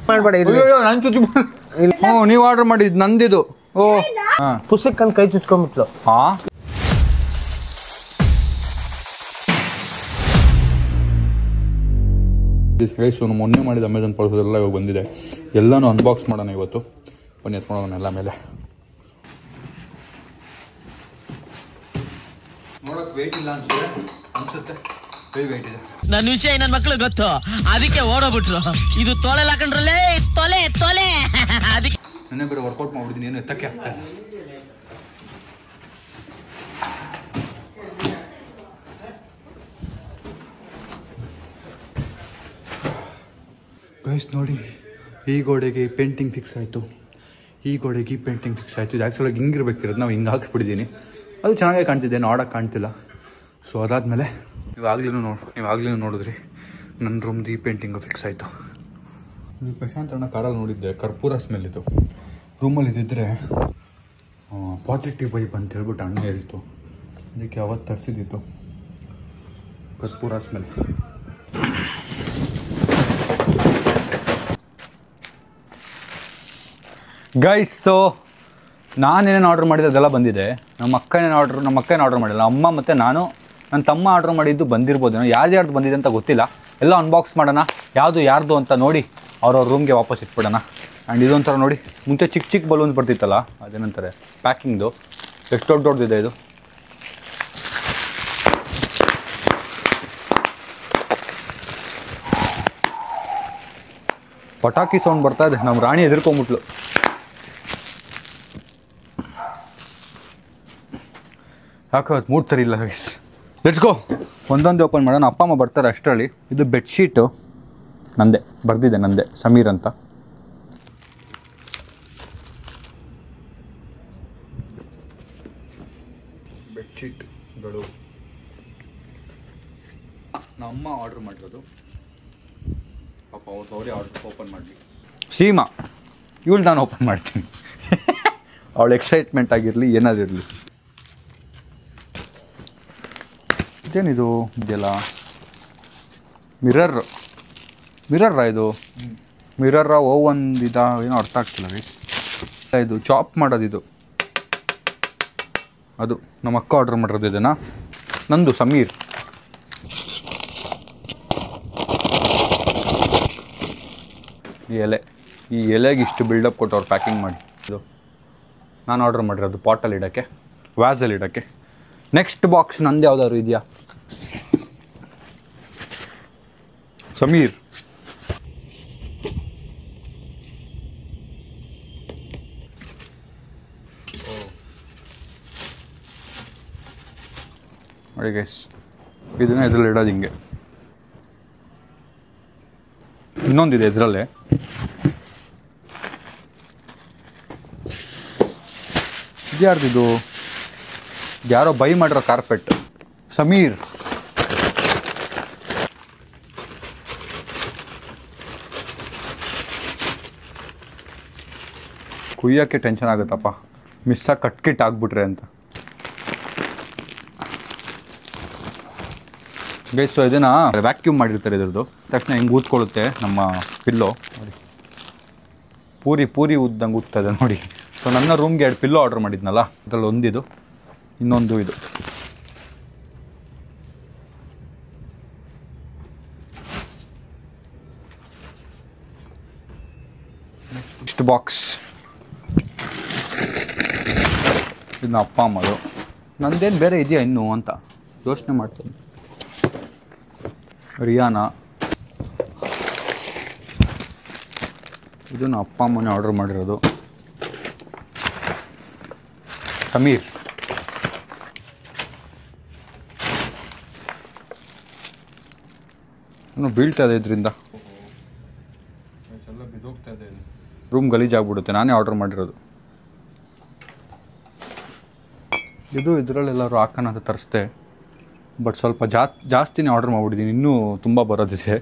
ಮಾಡಬೇಡ ನಾನು ಚುಚ್ಚಿ ಹ್ಞೂ ನೀವು ಆರ್ಡರ್ ಮಾಡಿದ್ದು ನಂದಿದು ಓ ಹಾಂ ಪುಸ್ತಕಂದು ಕೈ ಚುಚ್ಕೊಂಡ್ಬಿಟ್ಲು ಹಾಂ ಗೈಸು ಮೊನ್ನೆ ಮಾಡಿದ ಅಮೆಝಾನ್ ಪಾರ್ಸಲ್ ಎಲ್ಲ ಇವಾಗ ಬಂದಿದೆ ಎಲ್ಲನೂ ಅನ್ಬಾಕ್ಸ್ ಮಾಡೋಣ ಇವತ್ತು ಬನ್ನಿ ಎತ್ಕೊಳ್ಳೋಣ ಎಲ್ಲ ಮೇಲೆ ನೋಡಕ್ ವೇಟ್ ಇಲ್ಲ ಅನ್ಸುತ್ತೆ ವೇಟ್ ಇದೆ ನನ್ನ ವಿಷಯ ನನ್ನ ಮಕ್ಳು ಗೊತ್ತು ಅದಕ್ಕೆ ಓಡೋಗ್ಬಿಟ್ರು ಇದು ತೊಳೆ ಹಾಕೊಂಡ್ರಲ್ಲೇ ತೊಲೆ ತೊಲೆ ಅದಕ್ಕೆ ನೆನ್ನೆ ಬೇರೆ ವರ್ಕೌಟ್ ಮಾಡ್ಬಿಟ್ಟಿದ್ದೀನಿ ಏನು ಎತ್ತಕ್ಕೆ ಆಗ್ತಾ ಇಲ್ಲ ಗೈಸ್ ನೋಡಿ ಈ ಗೋಡೆಗೆ ಪೇಂಟಿಂಗ್ ಫಿಕ್ಸ್ ಆಯಿತು ಈ ಗೋಡೆಗೆ ಪೇಂಟಿಂಗ್ ಫಿಕ್ಸ್ ಆಯಿತು ಇದು ಆ್ಯಕ್ಚುಲಾಗಿ ಹಿಂಗಿರ್ಬೇಕಿರೋದು ನಾವು ಹಿಂಗೆ ಹಾಕ್ಸ್ಬಿಟ್ಟಿದ್ದೀನಿ ಅದು ಚೆನ್ನಾಗೇ ಕಾಣ್ತಿದ್ದೆ ನೋಡೋಕೆ ಕಾಣ್ತಿಲ್ಲ ಸೊ ಅದಾದಮೇಲೆ ನೀವಾಗಲೂ ನೋಡಿದ್ರಿ ನನ್ನ ರೂಮ್ದು ಈ ಪೇಂಟಿಂಗು ಫಿಕ್ಸ್ ಆಯಿತು ಪ್ರಶಾಂತ್ ಅಣ್ಣ ಕಾರಲ್ಲಿ ನೋಡಿದ್ದೆ ಕರ್ಪೂರ ಸ್ಮೆಲ್ ಇದು ರೂಮಲ್ಲಿ ಇದ್ದಿದ್ರೆ ಪಾಸಿಟಿವ್ ವೈಬ್ ಅಂತ ಹೇಳ್ಬಿಟ್ಟು ಅಣ್ಣ ಹೇಳ್ತು ಅದಕ್ಕೆ ಅವತ್ತು ತರಿಸಿದ್ದು ಕರ್ಪೂರ ಸ್ಮೆಲ್ ಗೈಸ್ ಸೊ ನಾನೇನೇನು ಆರ್ಡ್ರ್ ಮಾಡಿದ್ದು ಅದೆಲ್ಲ ಬಂದಿದೆ ನಮ್ಮ ಅಕ್ಕನೇನು ಆರ್ಡ್ರ್ ಮಾಡಿಲ್ಲ ಅಮ್ಮ ಮತ್ತು ನಾನು ನನ್ನ ತಮ್ಮ ಆರ್ಡ್ರ್ ಮಾಡಿದ್ದು ಬಂದಿರ್ಬೋದು ಯಾರ್ದು ಬಂದಿದೆ ಅಂತ ಗೊತ್ತಿಲ್ಲ ಎಲ್ಲ ಅನ್ಬಾಕ್ಸ್ ಮಾಡೋಣ ಯಾರ್ದು ಅಂತ ನೋಡಿ ಅವ್ರವ್ರ ರೂಮ್ಗೆ ವಾಪಸ್ ಇಟ್ಬಿಡೋಣ ಆ್ಯಂಡ್ ಇದೊಂಥರ ನೋಡಿ ಮುಂಚೆ ಚಿಕ್ಕ ಬಲೂನ್ಸ್ ಬರ್ತಿತ್ತಲ್ಲ ಅದೇನಂತಾರೆ ಪ್ಯಾಕಿಂಗ್ದು ಎಷ್ಟು ದೊಡ್ಡದಿದೆ ಇದು ಪಟಾಕಿ ಸೌಂಡ್ ಬರ್ತಾ ಇದೆ ನಮ್ಮ ರಾಣಿ ಹೆದರ್ಕೊಂಬಿಟ್ಲು ಯಾಕೆ ಮೂಡ್ ಸರಿ ಇಲ್ಲ ಗೈಸ್ ಲೆಟ್ಸ್ ಗೋ ಒಂದೊಂದು ಓಪನ್ ಮಾಡೋಣ ಅಪ್ಪ ಅಮ್ಮ ಬರ್ತಾರೆ ಅಷ್ಟರಲ್ಲಿ ಇದು ಬೆಡ್ಶೀಟು ನಂದೆ ಸಮೀರ್ ಅಂತ ಬೆಡ್ಶೀಟ್ಗಳು ನಮ್ಮ ಆರ್ಡ್ರ್ ಮಾಡಿರೋದು ಪಾಪ ಅವರೇ ಆರ್ಡ್ರ್ ಓಪನ್ ಮಾಡಲಿ ಸೀಮಾ ಇವಳು ನಾನು ಓಪನ್ ಮಾಡ್ತೀನಿ ಅವಳ ಎಕ್ಸೈಟ್ಮೆಂಟ್ ಆಗಿರಲಿ ಏನಾದರೂ ಇರಲಿ ಇದೇನಿದು ಇದೆಲ್ಲ ಮಿರರ್ರಾ ಇದು ಮಿರರ್ರಾ ಒಂದು ಏನೋ ಅರ್ಥ ಆಗ್ತಿಲ್ಲ ಗೈಸ್ ಇದು ಚಾಪ್ ಮಾಡೋದಿದು ಅದು ನಮ್ಮ ಅಕ್ಕ ಆರ್ಡ್ರ್ ಮಾಡಿರೋದು ಇದನ್ನು ನಂದು ಸಮೀರ್ ಈ ಎಲೆಗೆ ಇಷ್ಟು ಬಿಲ್ಡಪ್ ಕೊಟ್ಟು ಅವ್ರು ಪ್ಯಾಕಿಂಗ್ ಮಾಡಿ ಇದು ನಾನು ಆರ್ಡ್ರ್ ಮಾಡಿರೋದು ಪಾಟಲ್ಲಿ ಇಡೋಕ್ಕೆ ವ್ಯಾಸಲ್ಲಿ ಇಡೋಕ್ಕೆ ನೆಕ್ಸ್ಟ್ ಬಾಕ್ಸ್ ನಂದು ಯಾವ್ದಾದ್ರು ಇದೆಯಾ ಸಮೀರ್ ನೋಡಿ ಗೈಸ್ ಇದನ್ನ ಇದರಲ್ಲಿ ಇಡೋದು ಹಿಂಗೆ ಇನ್ನೊಂದಿದೆ ಇದರಲ್ಲೇ ಇದ್ಯಾರ್ದಿದು ಯಾರೋ ಬೈ ಮಾಡಿರೋ ಕಾರ್ಪೆಟ್ ಸಮೀರ್ ಕುಯ್ಯೋಕ್ಕೆ ಟೆನ್ಷನ್ ಆಗುತ್ತಪ್ಪ ಮಿಸ್ಸಾಗಿ ಕಟ್ಕಿಟ್ ಆಗ್ಬಿಟ್ರೆ ಅಂತ ಗೈಸ್ ಸೊ ಇದನ್ನು ವ್ಯಾಕ್ಯೂಮ್ ಮಾಡಿರ್ತಾರೆ ಇದ್ರದ್ದು ತಕ್ಷಣ ಹಿಂಗೆ ಊದ್ಕೊಳ್ಳುತ್ತೆ ನಮ್ಮ ಪಿಲ್ಲೋ ನೋಡಿ ಪೂರಿ ಉದ್ದಂಗೆ ಊದ್ತದೆ ನೋಡಿ ಸೊ ನನ್ನ ರೂಮ್ಗೆ 2 ಪಿಲ್ಲೋ ಆರ್ಡ್ರ್ ಮಾಡಿದ್ನಲ್ಲ ಅದರಲ್ಲಿ ಒಂದಿದು ಇನ್ನೊಂದು ಇದು ನೆಕ್ಸ್ಟ್ ಬಾಕ್ಸ್ ಇದನ್ನ ಅಪ್ಪ ಅಮ್ಮದು ನಂದೇನು ಬೇರೆ ಇದೆಯಾ ಇನ್ನೂ ಅಂತ ಯೋಚನೆ ಮಾಡ್ತೀನಿ ರಿಯಾನಾ ಇದನ್ನು ಅಪ್ಪ ಅಮ್ಮನೇ ಆರ್ಡ್ರ್ ಮಾಡಿರೋದು ಸಮೀರ್ ಇನ್ನೂ ಬೀಳ್ತಾ ಇದೆ ಇದರಿಂದ ಎಲ್ಲ ಬಿದ್ದೋಗ್ತಾ ಇದೆ ರೂಮ್ ಗಲೀಜಾಗ್ಬಿಡುತ್ತೆ ನಾನೇ ಆರ್ಡ್ರ್ ಮಾಡಿರೋದು ಇದು ಇದರಲ್ಲೆಲ್ಲರೂ ಹಾಕೋಣ ಅಂತ ತರಿಸ್ದೆ ಬಟ್ ಸ್ವಲ್ಪ ಜಾಸ್ತಿನೇ ಆರ್ಡ್ರ್ ಮಾಡಿಬಿಟ್ಟಿದ್ದೀನಿ ಇನ್ನೂ ತುಂಬ ಬರೋದಿದೆ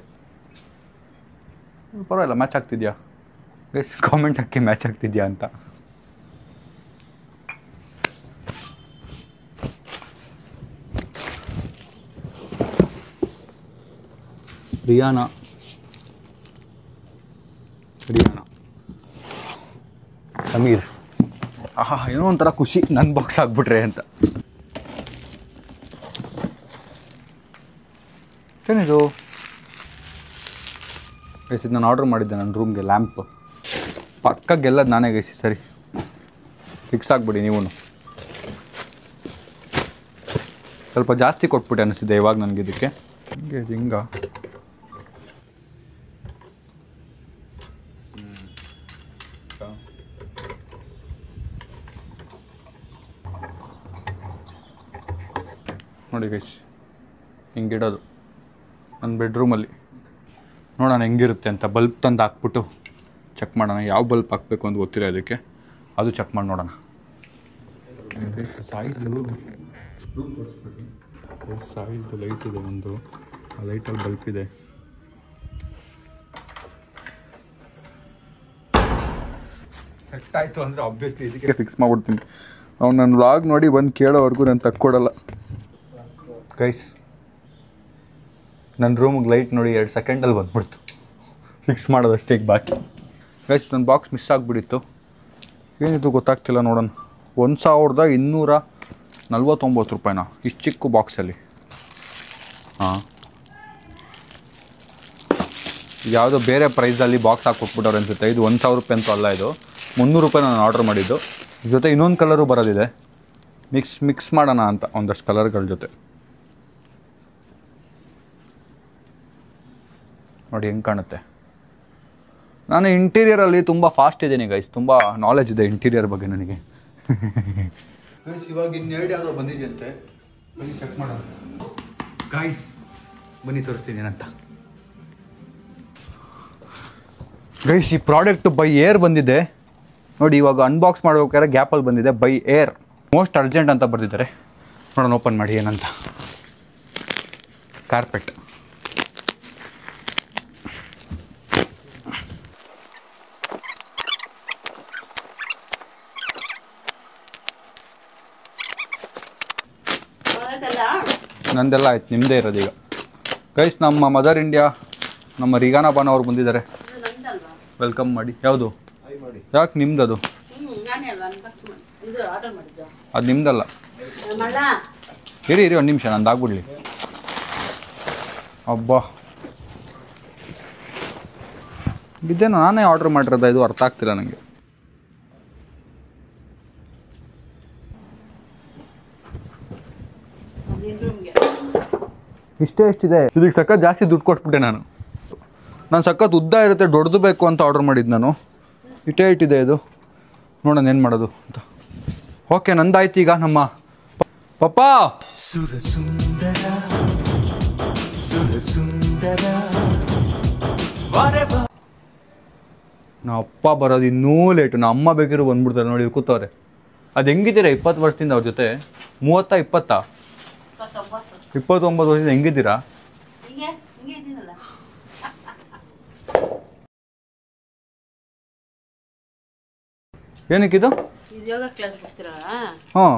ಪರವಾಗಿಲ್ಲ ಮ್ಯಾಚ್ ಆಗ್ತಿದ್ಯಾ ಗೈಸ್ ಕಾಮೆಂಟ್ ಹಾಕಿ ಮ್ಯಾಚ್ ಆಗ್ತಿದ್ಯಾ ಅಂತ ರಿಯಾನಾ, ಸಮೀರ್. ಆಹಾ, ಏನೋ ಒಂಥರ ಖುಷಿ ನನ್ನ ಬಾಕ್ಸ್ ಆಗ್ಬಿಟ್ರೆ ಅಂತ. ಏನಿದು? ಗೈಸ್ ಇದು ನಾನು ಆರ್ಡ್ರ್ ಮಾಡಿದ್ದೆ ನನ್ನ ರೂಮ್ಗೆ ಲ್ಯಾಂಪ್. ಪಕ್ಕ ಗೆಲ್ಲದು ನಾನೇ ಗೈಸಿ. ಸರಿ ಫಿಕ್ಸ್ ಆಗಿಬಿಡಿ ನೀವು. ಸ್ವಲ್ಪ ಜಾಸ್ತಿ ಕೊಟ್ಬಿಟ್ಟೆ ಅನಿಸಿದೆ ಇವಾಗ ನನಗೆ ಇದಕ್ಕೆ. ಹಿಂಗೆ ಇದು ಹಿಂಗ ನೋಡಿ ಗೈಸ್, ಹಿಂಗಿಡೋದು ನನ್ನ ಬೆಡ್ರೂಮಲ್ಲಿ. ನೋಡೋಣ ಹೆಂಗಿರುತ್ತೆ ಅಂತ. ಬಲ್ಬ್ ತಂದು ಹಾಕ್ಬಿಟ್ಟು ಚೆಕ್ ಮಾಡೋಣ. ಯಾವ ಬಲ್ಬ್ ಹಾಕಬೇಕು ಅಂತ ಗೊತ್ತಿರೋ ಅದಕ್ಕೆ, ಅದು ಚೆಕ್ ಮಾಡಿ ನೋಡೋಣ. ಸಾಯಿಲು ಸಾಯಿಲ್ದು ಲೈಟ್ ಇದೆ ಒಂದು, ಆ ಲೈಟಲ್ಲಿ ಬಲ್ಪ್ ಇದೆ. ಸೆಟ್ ಆಯಿತು ಅಂದರೆ ಆಬ್ವಿಯಸ್ಲಿ ಇದಕ್ಕೆ ಫಿಕ್ಸ್ ಮಾಡ್ಬಿಡ್ತೀನಿ. ಅವ್ನು ನನ್ನ ವ್ಲಾಗ್ ನೋಡಿ ಬಂದು ಕೇಳೋವರೆಗೂ ನಾನು ತಕ್ಕೊಡಲ್ಲ. ಗೈಸ್ ನನ್ನ ರೂಮಿಗೆ ಲೈಟ್ ನೋಡಿ 2 ಸೆಕೆಂಡಲ್ಲಿ ಬಂದ್ಬಿಡ್ತು. ಫಿಕ್ಸ್ ಮಾಡೋದಷ್ಟೇ ಈಗ ಬಾಕಿ. ಗೈಸ್ ನನ್ನ ಬಾಕ್ಸ್ ಮಿಸ್ ಆಗಿಬಿಟ್ಟಿತ್ತು. ಏನಿದು ಗೊತ್ತಾಗ್ತಿಲ್ಲ. ನೋಡೋಣ. 1249 ರೂಪಾಯಿನಾ ಇಷ್ಟು ಚಿಕ್ಕ ಬಾಕ್ಸಲ್ಲಿ? ಹಾಂ, ಯಾವುದೋ ಬೇರೆ ಪ್ರೈಸಲ್ಲಿ ಬಾಕ್ಸ್ ಹಾಕ್ಕೊಟ್ಬಿಟ್ಟವ್ರು ಅನಿಸುತ್ತೆ. ಇದು 1000 ರೂಪಾಯಿ ಅಂತೂ ಅಲ್ಲ, ಇದು 300 ರೂಪಾಯಿ ನಾನು ಆರ್ಡ್ರ್ ಮಾಡಿದ್ದು. ಜೊತೆ ಇನ್ನೊಂದು ಕಲರು ಬರೋದಿದೆ. ಮಿಕ್ಸ್ ಮಾಡೋಣ ಅಂತ ಒಂದಷ್ಟು ಕಲರ್ಗಳ ಜೊತೆ. ನೋಡಿ ಹೆಂಗೆ ಕಾಣುತ್ತೆ. ನಾನು ಇಂಟೀರಿಯರಲ್ಲಿ ತುಂಬ ಫಾಸ್ಟ್ ಇದ್ದೀನಿ ಗೈಸ್. ತುಂಬ ನಾಲೆಜ್ ಇದೆ ಇಂಟೀರಿಯರ್ ಬಗ್ಗೆ ನನಗೆ. ಗೈಸ್ ಇವಾಗ ಇನ್ನೆರಡು ಯಾವುದೋ ಬಂದಿದೆಯಂತೆ, ಬನ್ನಿ ಚೆಕ್ ಮಾಡೋಣ. ಗೈಸ್ ಬನ್ನಿ ತೋರಿಸ್ತೀನಿ ಏನಂತ. ಗೈಸ್ ಈ ಪ್ರಾಡಕ್ಟ್ ಬೈ ಏರ್ ಬಂದಿದೆ ನೋಡಿ. ಇವಾಗ ಅನ್ಬಾಕ್ಸ್ ಮಾಡ್ಬೇಕಾದ್ರೆ ಗ್ಯಾಪಲ್ಲಿ ಬಂದಿದೆ ಬೈ ಏರ್. ಮೋಸ್ಟ್ ಅರ್ಜೆಂಟ್ ಅಂತ ಬರ್ತಿದ್ದಾರೆ. ನೋಡೋಣ ಓಪನ್ ಮಾಡಿ ಏನಂತ. ಕಾರ್ಪೆಟ್. ನಂದೆಲ್ಲ ಆಯ್ತು, ನಿಮ್ಮದೇ ಇರೋದೀಗ. ಗೈಸ್ ನಮ್ಮ ಮದರ್ ಇಂಡಿಯಾ ನಮ್ಮ ರಿಗಾನಾ ಬಾನ್ ಅವ್ರು ಬಂದಿದ್ದಾರೆ. ವೆಲ್ಕಮ್ ಮಾಡಿ. ಯಾವುದು? ಯಾಕೆ ನಿಮ್ದು? ಅದು ಅದು ನಿಮ್ದಲ್ಲ. ಇರಿ ಒಂದು ನಿಮಿಷ, ನಂದು ಆಗ್ಬಿಡ್ಲಿ. ಅಬ್ಬಾ, ಇದೇನು ನಾನೇ ಆರ್ಡ್ರ್ ಮಾಡಿರೋದ? ಇದು ಅರ್ಥ ಆಗ್ತಿಲ್ಲ ನನಗೆ. ಇಷ್ಟೇ ಎಷ್ಟಿದೆ? ಇದಕ್ಕೆ ಸಖತ್ ಜಾಸ್ತಿ ದುಡ್ಡು ಕೊಟ್ಬಿಟ್ಟೆ ನಾನು ಸಖತ್ ಉದ್ದ ಇರುತ್ತೆ, ದೊಡ್ಡದು ಬೇಕು ಅಂತ ಆರ್ಡ್ರ್ ಮಾಡಿದ್ದು ನಾನು. ಇಷ್ಟೇ ಇಟ್ಟಿದೆ ಇದು. ನೋಡೋಣ ಏನು ಮಾಡೋದು ಅಂತ. ಓಕೆ, ನಂದಾಯ್ತು ಈಗ. ನಮ್ಮ ಪಪ್ಪಾ ನಾ ಅಪ್ಪ ಬರೋದು ಇನ್ನೂ ಲೇಟು. ನಾ ಅಮ್ಮ ಬೇಕಿರೋ ಬಂದ್ಬಿಡ್ತಾರೆ ನೋಡಿ, ಕೂತವ್ರೆ. ಅದು ಹೆಂಗಿದ್ದೀರಾ 20 ವರ್ಷದಿಂದ ಅವ್ರ ಜೊತೆ? 30-20? 29 ವರ್ಷದಿಂದ ಹೆಂಗಿದ್ದೀರಾ? ಏನಕ್ಕಿದು? ಹಾಂ,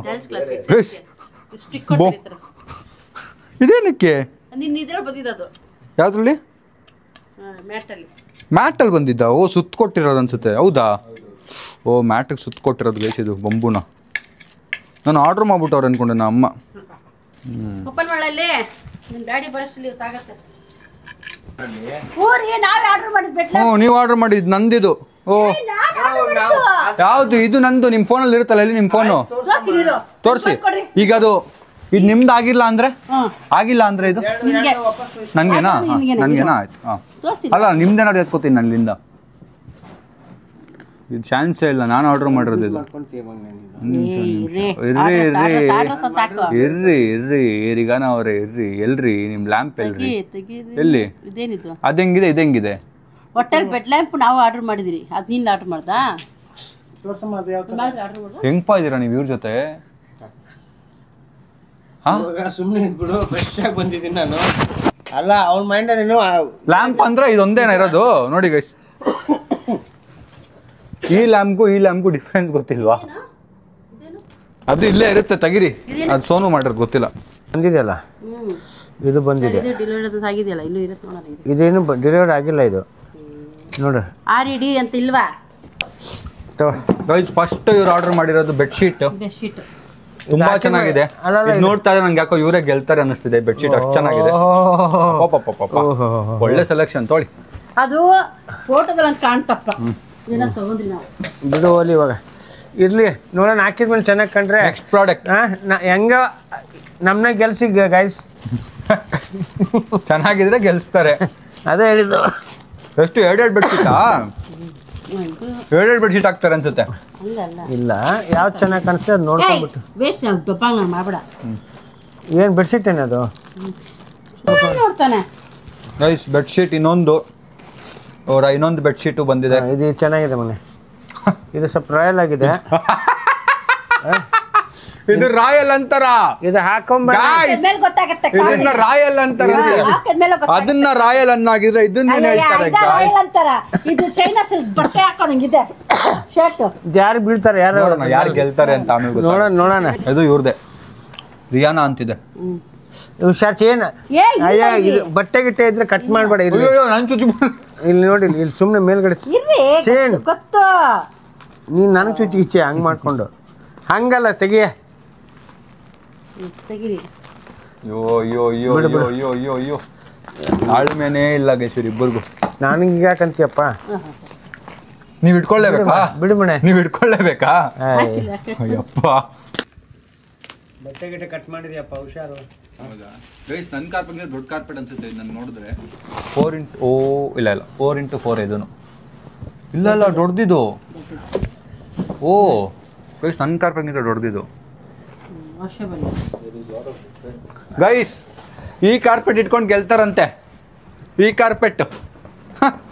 ಇದೇನಕ್ಕೆ? ಯಾವ್ದ್ರಲ್ಲಿ? ಮ್ಯಾಟಲ್ಲಿ ಬಂದಿದ್ದ? ಓ, ಸುತ್ತ ಕೊಟ್ಟಿರೋದು ಅನ್ಸುತ್ತೆ. ಹೌದಾ? ಓ, ಮ್ಯಾಟಿಗೆ ಸುತ್ತ ಕೊಟ್ಟಿರೋದು ಗೈಸ್. ಇದು ಬಂಬುನ ನಾನು ಆರ್ಡ್ರ್ ಮಾಡ್ಬಿಟ್ಟವ್ರು ಅನ್ಕೊಂಡೆ ನಾ ಅಮ್ಮ. ನೀವು ಆರ್ಡರ್ ಮಾಡಿದ್ದು ನಂದಿದು. ಓ, ಯಾವುದು ಇದು? ನಂದು. ನಿಮ್ಮ ಫೋನಲ್ಲಿ ಇರುತ್ತಲ್ಲ, ಇಲ್ಲಿ ನಿಮ್ಮ ಫೋನು ತೋರಿಸಿ. ಈಗ ಅದು ಇದು ನಿಮ್ದು ಆಗಿಲ್ಲ ಅಂದ್ರೆ ಇದು ನನಗೇನಾ? ನನಗೇನಾ? ಆಯ್ತು. ಹಾಂ, ಅಲ್ಲ ನಿಮ್ದೇನಾದ್ರು ಎತ್ಕೋತೀನಿ ನನ್ನಿಂದ. ಇದು ಚಾನ್ಸೇ ಇಲ್ಲ. ನಾನು ಆರ್ಡರ್ ಮಾಡಿರೋದು ಇದು. ಇರ್ರಿ ರಿಗಾನಾ ಅವರೇ, ಎಲ್ರಿ ನಿಮ್ಮ ಲ್ಯಾಂಪ್ ಎಲ್ಲಿ? ಅದೆಂಗಿದೆ? ಇದೆಂಗಿದೆ? ಹೋಟೆಲ್ ಬೆಡ್ ಲ್ಯಾಂಪ್ ನಾವು ಆರ್ಡರ್ ಮಾಡಿದಿರಿ. ಅದು ನಿನ್ನ ಆರ್ಡರ್ ಮಾಡ್ದಾ? ಹೆಂಗಪ್ಪ ಇದ್ದೀರಾ ನೀವು ಇವ್ರ ಜೊತೆ? ಸುಮ್ಮನೆ ಬಿಡು, ಫ್ರೆಶ್ ಆಗಿ ಬಂದಿದ್ದೀನಿ ನಾನು. ಅಲ್ಲ ಅವ್ನ ಮೈಂಡಲ್ಲಿ ಲ್ಯಾಂಪ್ ಅಂದ್ರೆ ಇದೊಂದೇನ ಇರೋದು? ನೋಡಿ ಗೈಸ್, ಈ ಲ್ಯಾಂಪ್ಗೂ ಡಿಫ್ರೆನ್ಸ್ ಗೊತ್ತಿಲ್ವಾ? ಅದು ಇಲ್ಲೇ ಇರುತ್ತೆ, ತೆಗಿರಿ. ಅದು ಸೋನು ಮಾಡಿರೋದು ಗೊತ್ತಿಲ್ಲ. ಬಂದಿದೆಯಲ್ಲ, ಇದು ಬಂದಿದೆ. ಡೆಲಿವರಿ ಆಗಿದೆಯಲ್ಲ, ಇಲ್ಲೂ ಇರುತ್ತೆ. ಇದೇನು ಡೆಲಿವರಿ ಆಗಿಲ್ಲ. ಇದು ನೋಡು ಆರಿಡಿ ಅಂತ ಇಲ್ವಾ ಗೈಸ್ ಫಸ್ಟ್ ಇವ್ರು ಆರ್ಡರ್ ಮಾಡಿರೋದು ಬೆಡ್ಶೀಟ್ ಬೆಡ್ಶೀಟ್ ತುಂಬಾ ಚೆನ್ನಾಗಿದೆ. ನೋಡ್ತಾ ಇದ್ರೆ ನಂಗೆ ಯಾಕೋ ಇವರೇ ಗೆಲ್ತಾರೆ ಅನ್ನಿಸ್ತಿದೆ. ಬೆಡ್ಶೀಟ್ ಅಷ್ಟು ಚೆನ್ನಾಗಿದೆ. ಒಳ್ಳೆ ಸೆಲೆಕ್ಷನ್ ತೊಳಿ. ಅದು ಫೋಟೋದಲ್ಲಿ ಅಂತ ಕಾಣ್ತಪ್ಪ. ಏನೋ ತಗೊಂಡ್ರಿ ನಾವು. ಬಿಡು ಹೋಲಿ ಇವಾಗ ಇರ್ಲಿ ನೋಡೋಣ. ಹಾಕಿದ್ಮೇಲೆ ಚೆನ್ನಾಗಿ ಕಂಡ್ರೆ ನೆಕ್ಸ್ಟ್ ಪ್ರಾಡಕ್ಟ್ ಹೆಂಗ ನಮ್ಮನ್ನ ಗೆಲ್ಸಿ ಗೈಸ್. ಚೆನ್ನಾಗಿದ್ರೆ ಗೆಲ್ಸ್ತಾರೆ. ಅದೇ ಹೇಳಿದ್ದು. ಎಷ್ಟು 2 ಬೆಡ್ಶೀಟಾ? 2 ಬೆಡ್ಶೀಟ್ ಹಾಕ್ತಾರೆ ಅನ್ಸುತ್ತೆ. ಇಲ್ಲ ಯಾವ್ದು ಚೆನ್ನಾಗಿ ಕಾಣಿಸ್ತದೆ ಅದು ನೋಡ್ಕೊಂಡ್ಬಿಟ್ಟು. ವೇಸ್ಟ್ ಡಬ್ಬಾಗ ನಾನು ಮಾಡ್ಬೇಡ. ಏನು ಬೆಡ್ಶೀಟ್ ಏನದು? ನೋಡ್ತಾನೆ ಗೈಸ್ ಬೆಡ್ಶೀಟ್ ಇನ್ನೊಂದು ಬೆಡ್ಶೀಟು ಬಂದಿದೆ. ಇದು ಚೆನ್ನಾಗಿದೆ ಮನೆ. ಇದು ಸ್ವಲ್ಪ ರಾಯಲ್ ಆಗಿದೆ. ಇದು ರಾಯಲ್ ಅಂತಾರ. ಇದು ಹಾಕೊಂಡ್ಬ ಗೊತ್ತಾಗತ್ತೆ. ಇದನ್ನ ರಾಯಲ್ ಅಂತಾರ. ಅದನ್ನ ರಾಯಲ್ ಅನ್ನಾಗಿದ್ರೆ ಇದನ್ನ ಹೇಳ್ತಾರೆ. ಇದು ಚೈನಾ ಸಿಲ್ಕ್ ಬಟ್ಟೆ ಹಾಕೋಂಗಿದೆ ಶರ್ಟ್. ಯಾರು ಬೀಳ್ತಾರೆ ಯಾರು ಗೆಲ್ತಾರೆ ಅಂತ ಆಮೇಲೆ ನೋಡೋಣ. ಇದು ಇವ್ರದೇ ರಿಯಾನಾ ಅಂತಿದೆ. ಹುಷಾರ್ ಚೇನ್. ಅಯ್ಯ ಇದು ಬಟ್ಟೆ ಗಿಟ್ಟೆ ಇದ್ರೆ ಕಟ್ ಮಾಡ್ಬೇಡ. ಇಲ್ಲಿ ನೋಡಿ ಇಲ್ಲಿ ಸುಮ್ಮನೆ ಮೇಲ್ಗಡೆ ಚೇನ್ ಗೊತ್ತು. ನೀನ್ ನನಗೆ ಚುಚ್ಚಿಗಿಚ್ಚೆ ಹಂಗ್ ಮಾಡ್ಕೊಂಡು ಹಂಗಲ್ಲ ತೆಗಿಯ. ತೆಗಿರಿ. ಅಯ್ಯೋ ತಾಳ್ಮೆನೇ ಇಲ್ಲ ಗೈಸೂರ್ ಇಬ್ಬರಿಗೂ. ನನಗೆ ಯಾಕಂತೀಯಪ್ಪ? ನೀವ್ ಇಟ್ಕೊಳ್ಳೇಬೇಕಾ? ಬಿಡು ಮನೆ. ನೀವ್ ಇಟ್ಕೊಳ್ಳೇಬೇಕಾ? ಅಯ್ಯಪ್ಪ ಬಟ್ಟೆ ಗಿಟ್ಟೆ ಕಟ್ ಮಾಡಿದ್ಯಪ್ಪ ಹುಷಾರು. ಹೌದಾ ಗೈಸ್ ನನ್ನ ಕಾರ್ಪೆಟ್ ದೊಡ್ಡ ಕಾರ್ಪೆಟ್ ಅನ್ಸುತ್ತೆ. ನಾನು ನೋಡಿದ್ರೆ 4x4 ಇದನ್ನು ಇಲ್ಲ ದೊಡ್ಡದಿದು. ಓ ಗೈಸ್ ನನ್ನ ಕಾರ್ಪೆಟ್ ದೊಡ್ಡದಿದು. ಗೈಸ್ ಈ ಕಾರ್ಪೆಟ್ ಇಟ್ಕೊಂಡು ಗೆಲ್ತಾರಂತೆ. ಈ ಕಾರ್ಪೆಟ್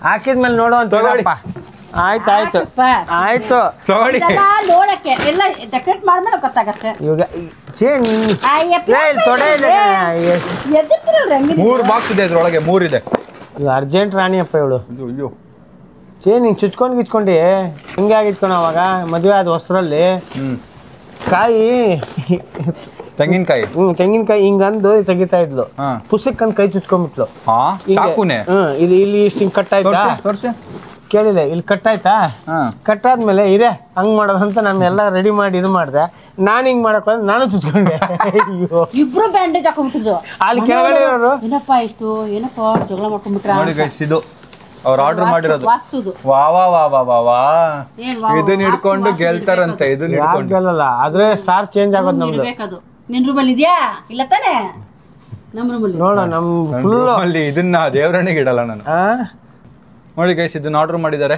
ಹಾಕಿದ್ಮೇಲೆ ನೋಡು ಅಂತ. ಆಯ್ತು ತಗೊಳ್ಳಿ. ನೋಡಕ್ಕೆ ಎಲ್ಲ ಡೆಕೋರೇಟ್ ಮಾಡ್ಮೇಲೆ ಗೊತ್ತಾಗತ್ತೆ. ಇವಾಗ ಚೇನ್ ತೊಡೆ ಇದೆ. 3 ಬಾಕ್ಸ್ ಇದೆ. ಇದ್ರೊಳಗೆ 3 ಇದೆ. ಇದು ಅರ್ಜೆಂಟ್ ರಾಣಿಯಪ್ಪ ಇವಳು. ಅಯ್ಯೋ ಚೇನ್ ಹಿಂಗೆ ಚುಚ್ಕೊಂಡು ಹಿಂಗೆ ಆಗಿಟ್ಕೊಂಡು ಅವಾಗ ಮದುವೆ ಆದ ಹೊಸರಲ್ಲಿ ಕಾಯಿ ತೆಂಗಿನಕಾಯಿ ತೆಂಗಿನಕಾಯಿ ಹಿಂಗಂದು ತೆಗಿತಾ ಇದ್ಲು. ಪುಸ್ತಕಂದು ಕೈ ಚುಚ್ಕೊಂಡ್ಬಿಟ್ಲು. ಇದು ಇಲ್ಲಿ ಇಷ್ಟು ಹಿಂಗೆ ಕಟ್ ಆಯ್ತಾ? ಕೇಳಿದೆ ಇಲ್ಲಿ ಕಟ್ ಆಯ್ತಾ? ಕಟ್ಟಾದ್ಮೇಲೆ ಇದೆ ಹಂಗ್ ಮಾಡೋದಂತ ನಾನು ಎಲ್ಲ ರೆಡಿ ಮಾಡಿ ಇದು ಮಾಡಿದೆ. ನಾನು ಹಿಂಗ್ ಮಾಡಕ್ ನಾನು ಚುಚ್ಕೊಂಡೆ. ಇಬ್ರು ಬ್ಯಾಂಡೇಜ್ ಹಾಕೊಂಡ್ಬಿಟ್ಟಿದ್ರು. ಅಲ್ಲಿ ಕೆಳಗಡೆ ಇರೋರು ಏನಪ್ಪ ಆಯ್ತು ಏನಪ್ಪ ಜಗಳ ಮಾಡ್ಕೊಂಡ್ಬಿಟ್ರ. ಇದು ಅವ್ರು ಆರ್ಡರ್ ಮಾಡಿರೋದು. ವಾ ಇದನ್ನ ಇಟ್ಕೊಂಡು ಗೆಲ್ತಾರಂತೆ. ಇದನ್ನ ಇಟ್ಕೊಂಡು ಗೆಲ್ಲಲ್ಲ ಆದ್ರೆ ಸ್ಟಾರ್ ಚೇಂಜ್ ಆಗೋದು ನಮ್ದು. ನಿನ್ ರೂಮಲ್ಲಿ ಇದೆಯಾ? ಇಲ್ಲ ತಾನೆ ನಮ್ಮ ರೂಮಲ್ಲಿ ನೋಡ ನಮ್ ಫುಲ್ ಅಲ್ಲಿ ಇದನ್ನ ದೇವರಣಿಗೆ ಇಡಲ್ಲ ನಾನು. ನೋಡಿ ಗೈಸ್ ಇದನ್ನ ಆರ್ಡರ್ ಮಾಡಿದ್ದಾರೆ.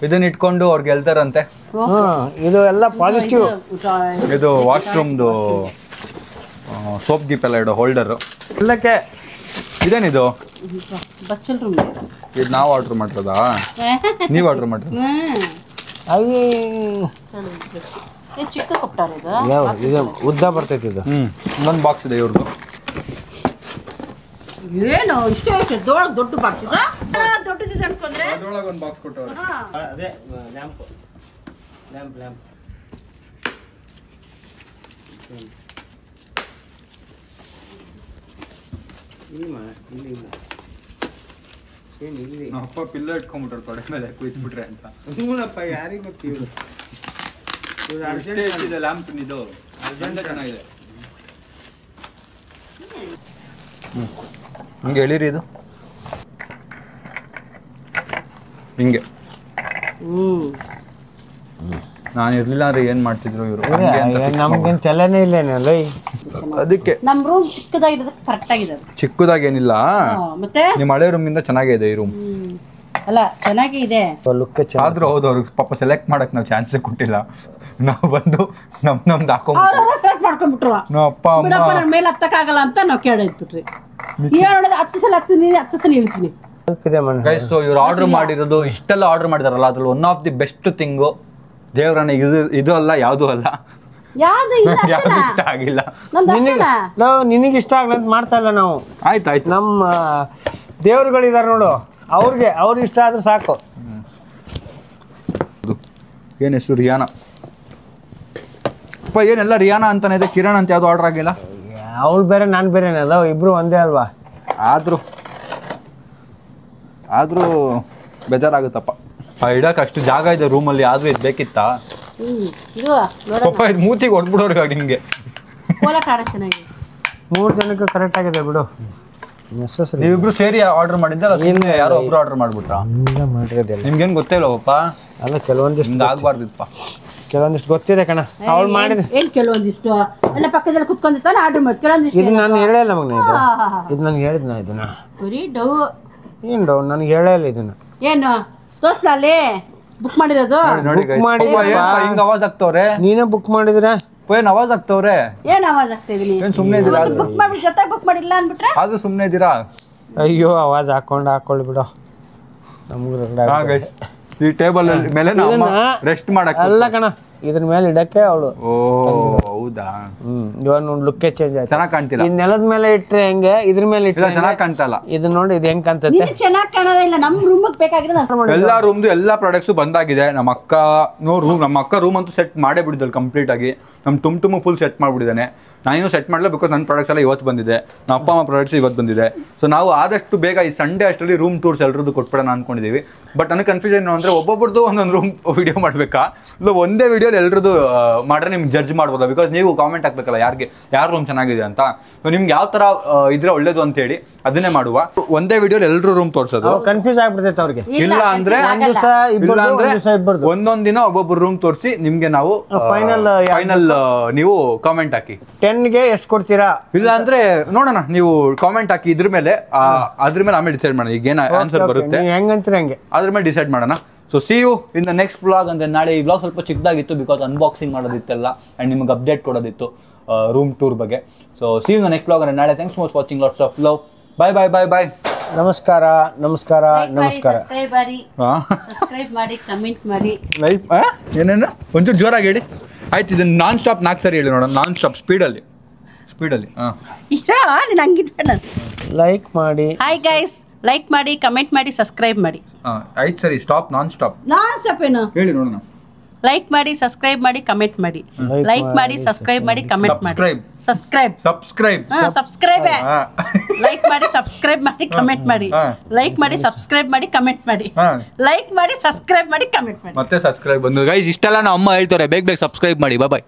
ಇದನ್ನ ಇಟ್ಕೊಂಡು ಅವ್ರು ಗೆಲ್ತಾರಂತೆ. ಇದು ಎಲ್ಲ ಪಾಸಿಟಿವ್. ಇದು ವಾಶ್ರೂಮ್ದು ಸೋಪ್ ಗೀಪ್ ಎಲ್ಲ ಇಡೋ ಹೋಲ್ಡರ್ ಎಲ್ಲಕ್ಕೆ. ಇದೇನಿದು? ಬಚ್ಚಲ್ ರೂಮ್. ಇದು ನಾವು ಆರ್ಡರ್ ಮಾಡಿರೋದಾ? ನೀವು ಆರ್ಡರ್ ಮಾಡಿರೋದು? ಚಿಕ್ಕ ಕೊಟ್ಟಾರ ಇದು ಉದ್ದ ಬರ್ತೈತಿ. ಇದು ಇನ್ನೊಂದು ಬಾಕ್ಸ್ ಇದೆ ಇವ್ರದ್ದು. ಏನು ಇಷ್ಟೇ ದೊಡ್ಡ ಬಾಕ್ಸ್ ಇದೆ. ದೊಡ್ಡದಿದೆ ಅನ್ಕೊಂಡ್ರೆ ಅದರೊಳಗೆ ಒಂದು ಬಾಕ್ಸ್ ಕೊಟ್ಟವ್ರೆ. ಅದೇ ಲ್ಯಾಂಪ್. ಇಲ್ಲಿ ಅಪ್ಪ ಪಿಲ್ಲ ಇಟ್ಕೊಂಡ್ಬಿಟ್ರು ತೊಡೆ ಮೇಲೆ ಕುಯ್ದ್ಬಿಟ್ರೆ ಅಂತ. ಯಾರಿಗೆ ಗೊತ್ತಿಲ್ಲ. ಲ್ಯಾಂಪ್ ಇದು ಚೆನ್ನಾಗಿದೆ. ಹಿಂಗೆ ಹೇಳಿರಿ ಇದು ಹಿಂಗೆ. ನಾನು ಇರ್ಲಿಲ್ಲ ಅಂದ್ರೆ ಏನ್ ಮಾಡ್ತಿದ್ರು ಇವರು? ನಮ್ಗೇನ್ ಚಲನೆ ಇಲ್ಲೇನಲ್ಲ. ಅದಕ್ಕೆ ನಮ್ ರೂಮ್ ಚಿಕ್ಕದಾಗಿದೆ, ಕರೆಕ್ಟ್ ಆಗಿದೆ. ಚಿಕ್ಕದಾಗೇನಿಲ್ಲ, ಮತ್ತೆ ನಿಮ್ಮ ಹಳೆ ರೂಮ್ ಇಂದ ಚೆನ್ನಾಗಿದೆ ಈ ರೂಮ್. ಅಲ್ಲ ಚೆನ್ನಾಗಿ ಇದೆ. ಆದ್ರೂ ಹೌದು, ಅವ್ರಿಗೆ ಪಾಪ ಸೆಲೆಕ್ಟ್ ಮಾಡಕ್ ನಾವು ಚಾನ್ಸೇ ಕೊಟ್ಟಿಲ್ಲ. ನಾವು ಬಂದು ನಮ್ದು ಹಾಕೊಂಡ್ಬಿಟ್ರು. ಸೆಲೆಕ್ಟ್ ಮಾಡ್ಕೊಂಡ್ಬಿಟ್ರು. ನಮ್ಮ ಅಪ್ಪ ಅಮ್ಮ ಮೇಲೆ ಹತ್ತಕ್ಕಾಗಲ್ಲ ಅಂತ ನಾವು ಕೇಳಿದ್ಬಿಟ್ರಿ. ನೋಡಿದ್ರೆ 10 ಸಲ ಹತ್ತೀನಿ, 10 ಸಲ ಹೇಳ್ತೀನಿ. ಗೈಸ್ ಇವ್ರು ಆರ್ಡರ್ ಮಾಡಿರೋದು ಇಷ್ಟೆಲ್ಲ ಆರ್ಡರ್ ಮಾಡಿದಾರಲ್ಲ, ಅದ್ರಲ್ಲಿ one of the best thing ದೇವರನ್ನ ಇದು ಅಲ್ಲ, ಯಾವ್ದು ಅಲ್ಲ, ಯಾವ್ದು ಇಷ್ಟ ಆಗಿಲ್ಲ. ನಿನಗೆ ಇಷ್ಟ ಆಗ್ಲಂತ ಮಾಡ್ತಾ ಇಲ್ಲ ನಾವು. ಆಯ್ತಾಯ್ತು, ನಮ್ಮ ದೇವ್ರುಗಳಿದಾರೆ ನೋಡು, ಅವ್ರಿಗೆ ಇಷ್ಟ ಆದ್ರೆ ಸಾಕು. ಏನ್ ಹೆಸರು? ರಿಯಾನಾ. ಅಪ್ಪ ಏನೆಲ್ಲ ರಿಯಾನಾ ಅಂತಾನೆ ಇದೆ, ಕಿರಣ್ ಅಂತ ಯಾವ್ದು ಆರ್ಡರ್ ಆಗಿಲ್ಲ. ಅವಳು ಬೇರೆ ನಾನು ಬೇರೆನಲ್ಲ, ಇಬ್ರು ಒಂದೇ ಅಲ್ವಾ. ಆದ್ರೂ ಬೇಜಾರಾಗುತ್ತಪ್ಪ ಇಡಕ್ಕೆ ಅಷ್ಟು ಜಾಗ ಇದೆ ರೂಮಲ್ಲಿ ಆದ್ರೂ ಇದು ಬೇಕಿತ್ತಾ ಇದು ನೋಡ ಪಾಪ ಇದು ಮೂತಿಗೆ ಹೊಡ್ಬಿಡೋರು ಇವಾಗ ನಿಮಗೆ ಕೋಲಾಟ ಆಡ ಚೆನ್ನಾಗಿ 3 ಜನಕ್ಕೆ ಕರೆಕ್ಟ್ ಆಗಿದೆ ಬಿಡು ನೆಸಸರಿ ನೀವಿಬ್ರು ಸೇರಿ ಆರ್ಡರ್ ಮಾಡಿದ್ದಲ್ಲ ಸುಮ್ಮನೆ ಯಾರೋ ಒಬ್ರು ಆರ್ಡರ್ ಮಾಡ್ಬಿಟ್ರಾ ಮಾಡಿರೋದಿಲ್ಲ ನಿಮ್ಗೇನು ಗೊತ್ತೇ ಇಲ್ಲವಪ್ಪ ಅಲ್ಲ ಕೆಲವೊಂದಿಷ್ಟು ಹಿಂಗೆ ಆಗ್ಬಾರ್ದಿತ್ತಪ್ಪ ಕೆಲವೊಂದಿಷ್ಟು ಗೊತ್ತಿದೆ ಕಣ ಅವಳು ಮಾಡಿದ ಏನ್ ಕೆಲವೊಂದಿಷ್ಟು ಎಲ್ಲ ಪಕ್ಕದಲ್ಲಿ ಕುತ್ಕೊಂಡಿರ್ತಾನೆ ಆರ್ಡರ್ ಮಾಡಿ ಕೆಲವೊಂದಿಷ್ಟು ಇದು ನಾನು ಹೇಳಿಲ್ಲ ಮಗನ ಇದು ನನಗೆ ಹೇಳಿದ್ನ ಇದನ್ನ ಬರೀ ಡೌ ಏನು ಡೌ ನನಗೆ ಹೇಳಿಲ್ಲ ಇದನ್ನ ಏನು ತೋರ್ಸ್ಲ ಅಲ್ಲಿ ಬುಕ್ ಮಾಡಿರೋದು ನೋಡಿ Book ಮಾಡಿ ಹಿಂಗೆ ಅವಾಜ್ ಆಗ್ತವ್ರೆ ನೀನೇ ಬುಕ್ ಮಾಡಿದ್ರೆ ಏನ್ ಅವಾಜ್ ಆಗ್ತವ್ರೆ ಏನ್ ಆವಾಜ್ ಆಗ್ತಾ ಇದೀನಿ ಏನ್ ಸುಮ್ಮನೆ ಇದ್ದೀರಾ ಬುಕ್ ಮಾಡಿ ಜೊತೆ ಬುಕ್ ಮಾಡಿಲ್ಲ ಅನ್ಬಿಟ್ರೆ ಆದ್ರೂ ಸುಮ್ಮನೆ ಇದ್ದೀರಾ ಅಯ್ಯೋ ಆವಾಜ್ ಹಾಕೊಳ್ಳಿ ಬಿಡು ನಮ್ಗೆ ಈ ಟೇಬಲ್ ಮೇಲೆ ನಾವು ರೆಸ್ಟ್ ಮಾಡಕ್ ಅಲ್ಲ ಕಣ ಇದ್ರ ಮೇಲೆ ಇಡಕ್ಕೆ ಅವಳು ಓ ಹೌದಾ ಇವಾಗ ನೋಡಿ ಲುಕ್ಕೇ ಚೇಂಜ್ ಆಯ್ತು ಚೆನ್ನಾಗ್ ಕಾಣ್ತಿಲ್ಲ ಈ ನೆಲದ ಮೇಲೆ ಇಟ್ರೆ ಹೆಂಗೆ ಇದ್ರ ಮೇಲೆ ಇಟ್ರೆ ಚೆನ್ನಾಗ್ ಕಾಣ್ತಲ್ಲ ಇದು ನೋಡಿ ಇದು ಹೆಂಗ್ ಕಾಣ್ತೈತೆ ನೀನು ಚೆನ್ನಾಗಿ ಕಾಣೋದಿಲ್ಲ ನಮ್ ರೂಮ್ ಬೇಕಾಗಿರೋದು ಎಲ್ಲಾ ರೂಮ್ದು ಎಲ್ಲಾ ಪ್ರಾಡಕ್ಟ್ಸ್ ಬಂದಾಗಿದೆ ನಮ್ಮ ಅಕ್ಕ ರೂಮ್ ಅಂತೂ ಸೆಟ್ ಮಾಡೇ ಬಿಡಿದ್ದಲ್ಲ ಕಂಪ್ಲೀಟ್ ಆಗಿ ನಮ್ ಟುಮ್ ಫುಲ್ ಸೆಟ್ ಮಾಡ್ಬಿಟ್ಟಿದ್ದಾನೆ ನಾನೇನು ಸೆಟ್ ಮಾಡಲ್ಲ ಬಿಕಾಸ್ ನನ್ನ ಪ್ರಾಡಕ್ಟ್ಸ್ ಎಲ್ಲ ಇವತ್ತು ಬಂದಿದೆ ನಮ್ಮ ಅಪ್ಪ ಅಮ್ಮ ಪ್ರಾಡಕ್ಟ್ಸ್ ಇವತ್ತು ಬಂದಿದೆ ಸೊ ನಾವು ಆದಷ್ಟು ಬೇಗ ಈ ಸಂಡೇ ಅಷ್ಟರಲ್ಲಿ ರೂಮ್ ಟೂರ್ಸ್ ಎಲ್ಲರದ್ದು ಕೊಟ್ಬಿಡೋಣ ಅನ್ಕೊಂಡಿದ್ದೀವಿ ಬಟ್ ನನಗೆ ಕನ್ಫ್ಯೂಷನ್ ಅಂದರೆ ಒಬ್ಬೊಬ್ರದ್ದು ಒಂದೊಂದು ರೂಮ್ ವಿಡಿಯೋ ಮಾಡಬೇಕಾ ಇಲ್ಲ ಒಂದೇ ವಿಡಿಯೋಲಿ ಎಲ್ಲರದ್ದು ಮಾಡ್ರೆ ನಿಮ್ಗೆ ಜಡ್ಜ್ ಮಾಡ್ಬೋದಾ ಬಿಕಾಸ್ ನೀವು ಕಾಮೆಂಟ್ ಹಾಕ್ಬೇಕಲ್ಲ ಯಾರ ರೂಮ್ ಚೆನ್ನಾಗಿದೆ ಅಂತ ಸೊ ನಿಮ್ಗೆ ಯಾವ ಥರ ಇದ್ರೆ ಒಳ್ಳೇದು ಅಂತೇಳಿ ಅದನ್ನೇ ಮಾಡುವ ಒಂದೇ ವಿಡಿಯೋಲಿ ಎಲ್ಲರೂ ರೂಮ್ ತೋರಿಸೋದು ಕನ್ಫ್ಯೂಸ್ ಆಗ್ಬಿಡ್ತೈತೆ ಅವ್ರಿಗೆ ಇಲ್ಲ ಅಂದ್ರೆ ಒಂದೊಂದ್ ದಿನ ಒಬ್ಬೊಬ್ರು ರೂಮ್ ತೋರಿಸಿ ನಿಮ್ಗೆ ನಾವು ಫೈನಲ್ ನೀವು ಕಾಮೆಂಟ್ ಹಾಕಿ 10ಗೆ ಎಷ್ಟು ಕೊಡ್ತೀರಾ ಇಲ್ಲ ಅಂದ್ರೆ ನೋಡೋಣ ನೀವು ಕಾಮೆಂಟ್ ಹಾಕಿ ಇದ್ರ ಮೇಲೆ ಆಮೇಲೆ ಡಿಸೈಡ್ ಮಾಡೋಣ ಈಗ ಏನ ಆನ್ಸರ್ ಬರುತ್ತೆ ಹೆಂಗಂತೀರ ಹಂಗೆ ಅದ್ರ ಮೇಲೆ ಡಿಸೈಡ್ ಮಾಡೋಣ so see you in the next vlog ಅಂದ್ರೆ ನಾಳೆ ಈ ವ್ಲಾಗ್ ಸ್ವಲ್ಪ ಚಿಕ್ಕದಾಗಿತ್ತು ಬಿಕಾಸ್ ಅನ್ಬಾಕ್ಸಿಂಗ್ ಮಾಡೋದಿತ್ತೆಲ್ಲ ಅಂಡ್ ನಿಮ್ಗೆ ಅಪ್ಡೇಟ್ ಕೊಡೋದಿತ್ತು ರೂಮ್ ಟೂರ್ ಬಗ್ಗೆ so see you the next vlog ಅಂದ್ರೆ ನಾಳೆ thanks for watching lots of love bye ನಮಸ್ಕಾರ ಸಬ್ಸ್ಕ್ರೈಬ್ ಮಾಡಿ ಕಮೆಂಟ್ ಮಾಡಿ ಲೈಫ್ ಏನೇನು ಒಂಚೂರು ಜೋರಾಗಿ ಹೇಳಿ ಆಯ್ತು ಇದನ್ನ ನಾನ್ ಸ್ಟಾಪ್ 4 ಸರಿ ಹೇಳಿ ನೋಡೋಣ ನಾನ್ ಸ್ಟಾಪ್ ಸ್ಪೀಡಲ್ಲಿ ನೀನು ಹಂಗಿಟ್ಬೇಡ ಲೈಕ್ ಮಾಡಿ ಹಾಯ್ ಗೈಸ್ ಲೈಕ್ ಮಾಡಿ ಕಮೆಂಟ್ ಮಾಡಿ ಸಬ್ಸ್ಕ್ರೈಬ್ ಮಾಡಿ 5 ಸರಿ ಸ್ಟಾಪ್ ನಾನ್ ಸ್ಟಾಪ್ ಏನು ಹೇಳಿ ನೋಡೋಣ ಲೈಕ್ ಮಾಡಿ ಸಬ್ಸ್ಕ್ರೈಬ್ ಮಾಡಿ ಕಮೆಂಟ್ ಮಾಡಿ ಲೈಕ್ ಮಾಡಿ ಸಬ್ಸ್ಕ್ರೈಬ್ ಮಾಡಿ ಕಮೆಂಟ್ ಮಾಡಿ ಸಬ್ಸ್ಕ್ರೈಬ್ ಲೈಕ್ ಮಾಡಿ ಸಬ್ಸ್ಕ್ರೈಬ್ ಮಾಡಿ ಕಮೆಂಟ್ ಮಾಡಿ ಲೈಕ್ ಮಾಡಿ ಸಬ್ಸ್ಕ್ರೈಬ್ ಮಾಡಿ ಕಮೆಂಟ್ ಮಾಡಿ ಲೈಕ್ ಮಾಡಿ ಸಬ್ಸ್ಕ್ರೈಬ್ ಮಾಡಿ ಕಮೆಂಟ್ ಮಾಡಿ ಮತ್ತೆ ಸಬ್ಸ್ಕ್ರೈಬ್ ಬಂದು ಗೈಸ್ ಇಷ್ಟೆಲ್ಲ ನಮ್ಮ ಅಮ್ಮ ಹೇಳ್ತಾರೆ ಬೇಗ ಸಬ್ಸ್ಕ್ರೈಬ್ ಮಾಡಿ ಬಾಯ್